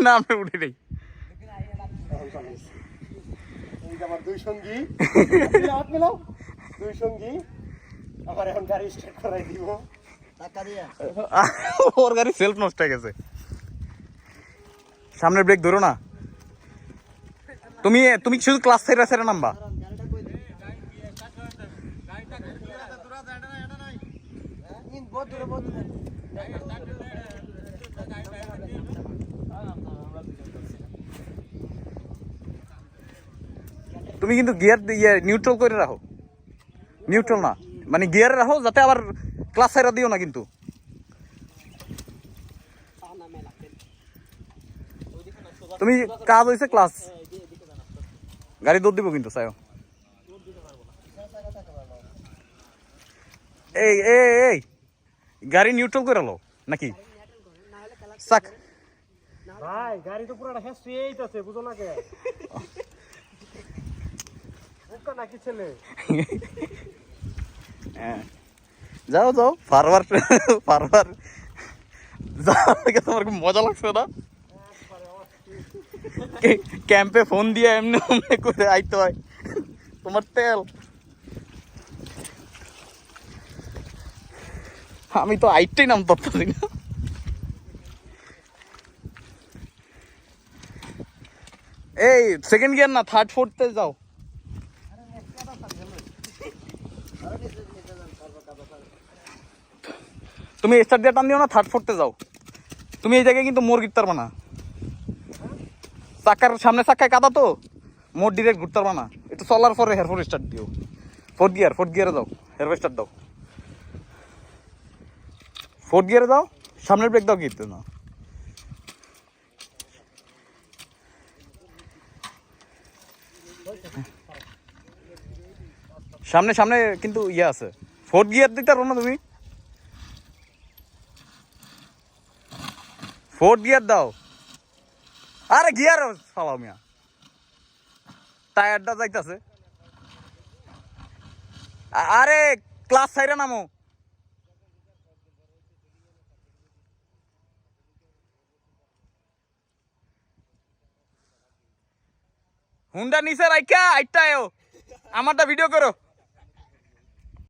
না আমি উঠে নেই আমার দুই সঙ্গী আমার এখন গাড়ি স্টার্ট করাই দিব ওর গাড়ি সেলফ নষ্ট হয়ে গেছে সামনের ব্রেক ধরো না তুমি তুমি শুধু ক্লাস ছেড়ে ছেড়ে নামবা তুমি কিন্তু গিয়ার নিউট্রাল করে রাখো নিউট্রাল না মানে গিয়ারে রাখো যাতে আবার ক্লাস ছেড়ে দিও না কিন্তু তুমি কাজ হয়েছে ক্লাস গাড়ি দৌড় দিব কিন্তু চাইও এই এই এই গাড়ি নিউট্রাল করে লো নাকি সাক ভাই গাড়ি তো পুরোটা হেস্ট আছে বুঝো না কে বুকা নাকি ছেলে যাও যাও ফারবার ফারবার যাও তোমার খুব মজা লাগছে না ক্যাম্পে ফোন দিয়ে এমনি এমনি করে আইতে হয় তোমার তেল আমি তো আইটাই নাম পারতেছি না এই সেকেন্ড গিয়ার না থার্ড ফোর্থে যাও তুমি স্টার্ট দিয়ে টান দিও না থার্ড ফোর্থে যাও তুমি এই জায়গায় কিন্তু মোড় ঘুরতে পারবা না চাকার সামনে চাকায় কাদা তো মোড় ডিরেক্ট ঘুরতে পারবা না একটু চলার পরে হেয়ারফোর স্টার্ট দিও ফোর্থ গিয়ারে যাও হেয়ারফোর স্টার্ট দাও ফোর্থ গিয়ারে যাও সামনের ব্রেক দাও গিয়ে না সামনে সামনে কিন্তু ইয়ে আছে ফোর্থ গিয়ার দিতে পারো না তুমি ফোর্থ গিয়ার দাও আরে গিয়ার চালাও মিয়া টায়ারটা যাইতাছে আরে ক্লাস ছাইরা নামো হুন্ডা নিচে রাইখা আইটা আমারটা ভিডিও করো